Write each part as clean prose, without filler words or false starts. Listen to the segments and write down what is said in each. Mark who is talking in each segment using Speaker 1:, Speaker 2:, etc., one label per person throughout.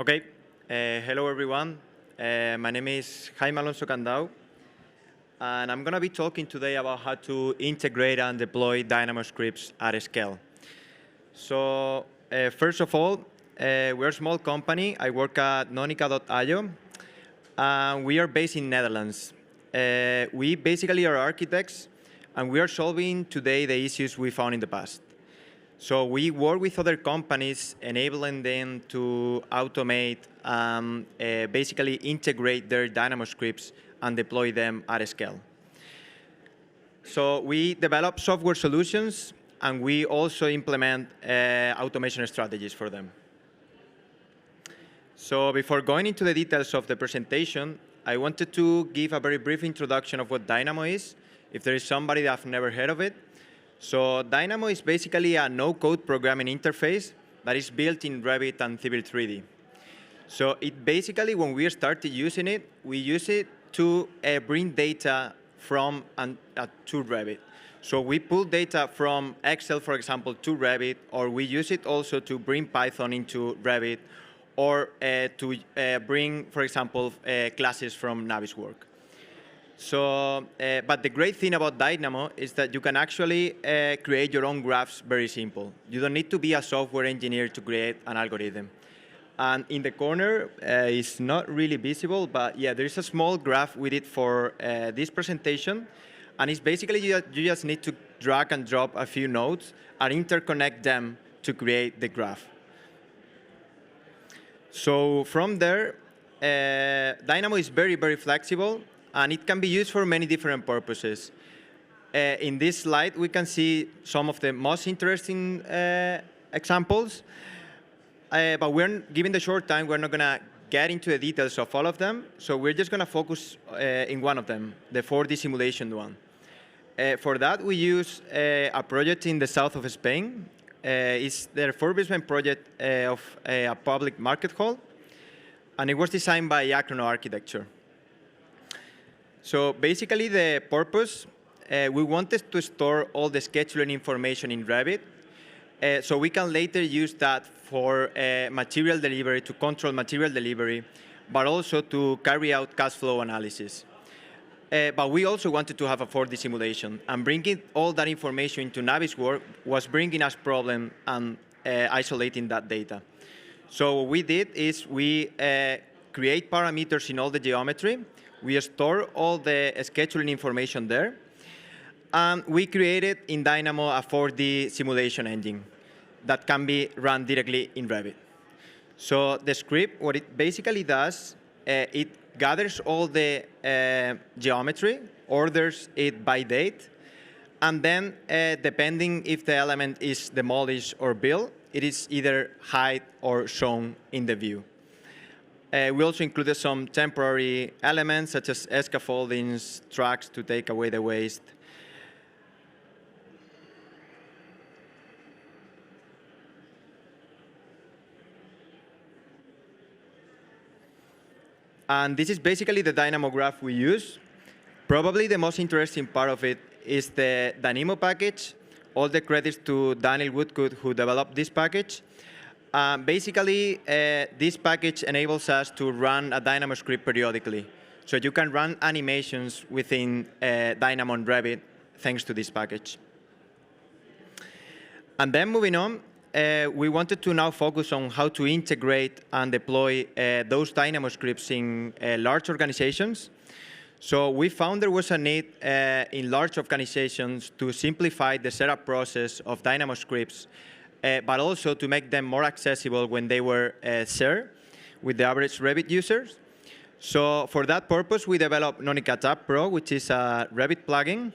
Speaker 1: Okay, hello everyone. My name is Jaime Alonso Candau, and I'm going to be talking today about how to integrate and deploy Dynamo scripts at scale. So first of all, we're a small company. I work at Nonica.io, and we are based in Netherlands. We basically are architects, and we are solving today the issues we found in the past. So we work with other companies, enabling them to automate, basically integrate their Dynamo scripts and deploy them at scale. So we develop software solutions, and we also implement automation strategies for them. So before going into the details of the presentation, I wanted to give a very brief introduction of what Dynamo is, if there is somebody that have never heard of it. So Dynamo is basically a no-code programming interface that is built in Revit and Civil 3D. So it basically, when we started using it, we use it to bring data from to Revit. So we pull data from Excel, for example, to Revit, or we use it also to bring Python into Revit, or to bring, for example, classes from Navisworks. So, but the great thing about Dynamo is that you can actually create your own graphs very simple. You don't need to be a software engineer to create an algorithm. And in the corner, it's not really visible, but yeah, there is a small graph with it for this presentation. And it's basically you just need to drag and drop a few nodes and interconnect them to create the graph. So from there, Dynamo is very, very flexible, and it can be used for many different purposes. In this slide, we can see some of the most interesting examples. But given the short time, we're not going to get into the details of all of them. So we're just going to focus in one of them, the 4D simulation one. For that, we use a project in the south of Spain. It's the refurbishment project of a public market hall. And it was designed by Acrono Architecture. So basically, the purpose, we wanted to store all the scheduling information in Revit, so we can later use that for material delivery, to control material delivery, but also to carry out cash flow analysis. But we also wanted to have a 4D simulation, and bringing all that information into Navisworks was bringing us problem and isolating that data. So what we did is we create parameters in all the geometry. We store all the scheduling information there. And we created in Dynamo a 4D simulation engine that can be run directly in Revit. So the script, what it basically does, it gathers all the geometry, orders it by date, and then depending if the element is demolished or built, it is either hide or shown in the view. We also included some temporary elements, such as scaffoldings, tracks to take away the waste. And this is basically the Dynamo graph we use. Probably the most interesting part of it is the Dynamo package. All the credits to Daniel Woodcote, who developed this package. Basically, this package enables us to run a Dynamo script periodically. So you can run animations within Dynamo and Revit thanks to this package. And then moving on, we wanted to now focus on how to integrate and deploy those Dynamo scripts in large organizations. So we found there was a need in large organizations to simplify the setup process of Dynamo scripts, but also to make them more accessible when they were shared with the average Revit users. So for that purpose, we developed Nonica Tab Pro, which is a Revit plugin.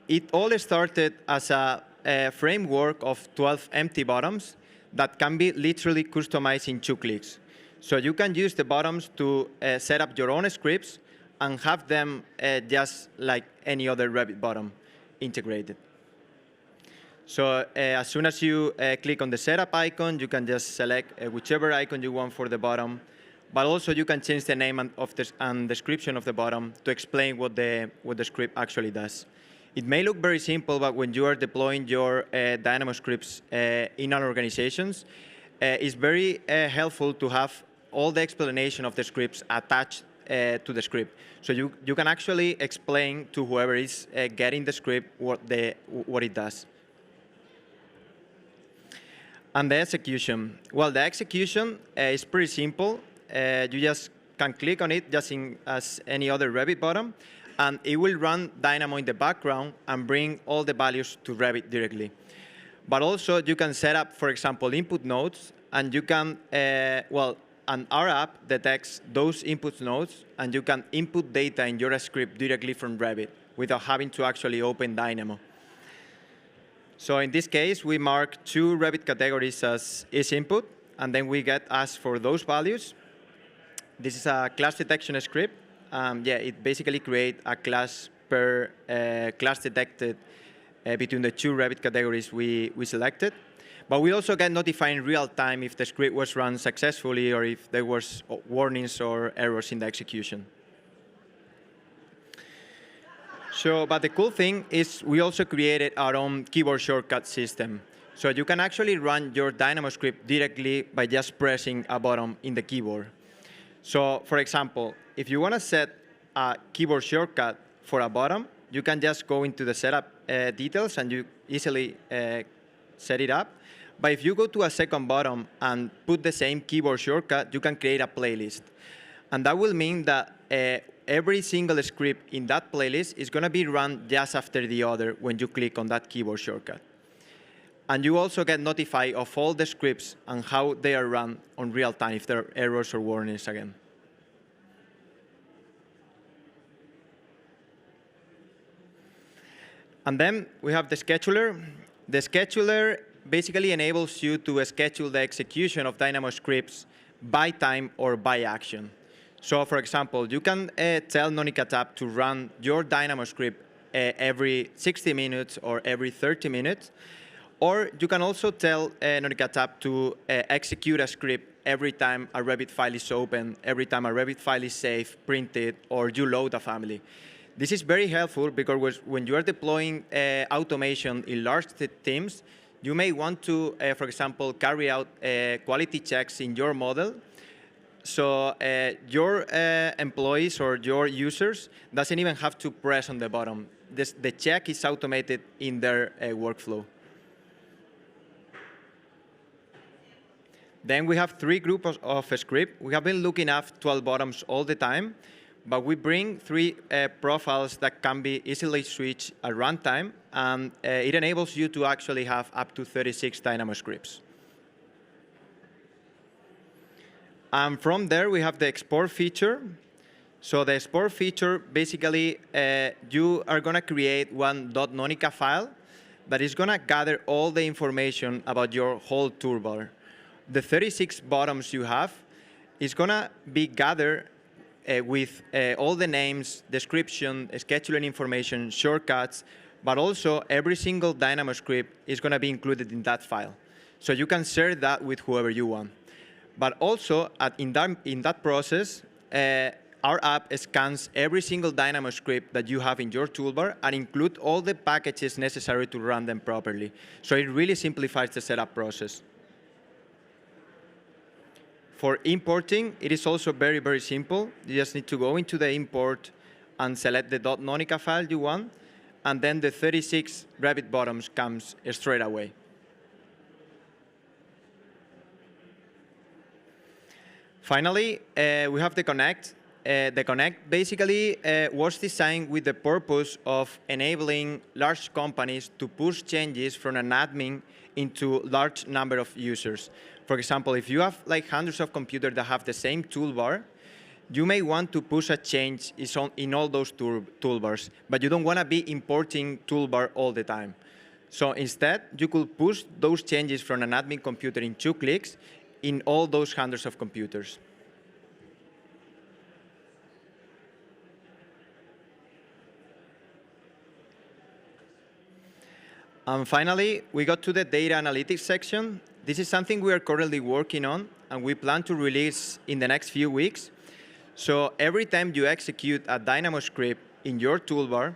Speaker 1: It all started as a framework of 12 empty bottoms that can be literally customized in 2 clicks. So you can use the bottoms to set up your own scripts and have them just like any other Revit bottom integrated. So as soon as you click on the setup icon, you can just select whichever icon you want for the bottom. But also you can change the name and description of the bottom to explain what the script actually does. It may look very simple, but when you are deploying your Dynamo scripts in our organizations, it's very helpful to have all the explanation of the scripts attached to the script. So you can actually explain to whoever is getting the script what it does. And the execution. Well, the execution is pretty simple. You just can click on it just as any other Revit button, and it will run Dynamo in the background and bring all the values to Revit directly. But also, you can set up, for example, input nodes, and you can, and our app detects those input nodes, and you can input data in your script directly from Revit without having to actually open Dynamo. So in this case, we mark 2 Revit categories as is input, and then we get asked for those values. This is a class detection script. It basically creates a class per class detected between the 2 Revit categories we selected. But we also get notified in real time if the script was run successfully or if there was warnings or errors in the execution. But the cool thing is we also created our own keyboard shortcut system. So you can actually run your Dynamo script directly by just pressing a button in the keyboard. So for example, if you want to set a keyboard shortcut for a button, you can just go into the setup details and you easily set it up. But if you go to a second button and put the same keyboard shortcut, you can create a playlist. And that will mean that every single script in that playlist is going to be run just after the other when you click on that keyboard shortcut. And you also get notified of all the scripts and how they are run on real time if there are errors or warnings again. And then we have the scheduler. The scheduler basically enables you to schedule the execution of Dynamo scripts by time or by action. So for example, you can tell Nonica tab to run your Dynamo script every 60 minutes or every 30 minutes. Or you can also tell Nonica tab to execute a script every time a Revit file is open, every time a Revit file is saved, printed, or you load a family. This is very helpful because when you are deploying automation in large teams, you may want to, for example, carry out quality checks in your model. So your employees or your users doesn't even have to press on the button. The check is automated in their workflow. Then we have 3 groups of script. We have been looking at 12 bottoms all the time, but we bring 3 profiles that can be easily switched at runtime, and it enables you to actually have up to 36 Dynamo scripts. And from there, we have the export feature. So the export feature, basically, you are going to create one .nonica file that is going to gather all the information about your whole toolbar. The 36 bottoms you have is going to be gathered with all the names, description, scheduling information, shortcuts, but also every single Dynamo script is going to be included in that file. So you can share that with whoever you want. But also, in that process, our app scans every single Dynamo script that you have in your toolbar and include all the packages necessary to run them properly. So it really simplifies the setup process. For importing, it is also very, very simple. You just need to go into the import and select the .nonica file you want, and then the 36 Revit bottoms comes straight away. Finally, we have the Connect. The Connect basically was designed with the purpose of enabling large companies to push changes from an admin into large number of users. For example, if you have like hundreds of computers that have the same toolbar, you may want to push a change in all those toolbars, but you don't want to be importing toolbar all the time. So instead, you could push those changes from an admin computer in 2 clicks in all those hundreds of computers. And finally, we got to the data analytics section. This is something we are currently working on, and we plan to release in the next few weeks. So every time you execute a Dynamo script in your toolbar,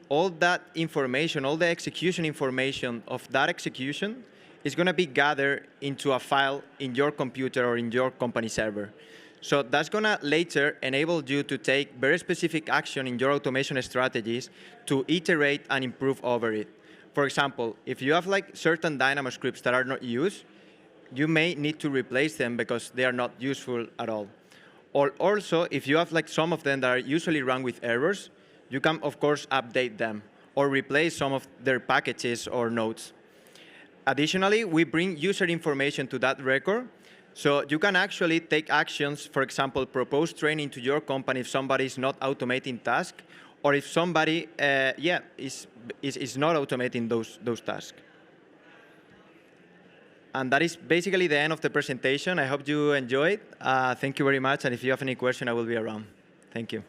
Speaker 1: all that information, all the execution information of that execution is going to be gathered into a file in your computer or in your company server. So that's going to later enable you to take very specific action in your automation strategies to iterate and improve over it. For example, if you have like certain Dynamo scripts that are not used, you may need to replace them because they are not useful at all. Or also, if you have like some of them that are usually run with errors, you can, of course, update them or replace some of their packages or nodes. Additionally, we bring user information to that record, so you can actually take actions, for example, propose training to your company if somebody is not automating tasks, or if somebody is not automating those tasks. And that is basically the end of the presentation. I hope you enjoyed. Thank you very much, and if you have any question, I will be around. Thank you.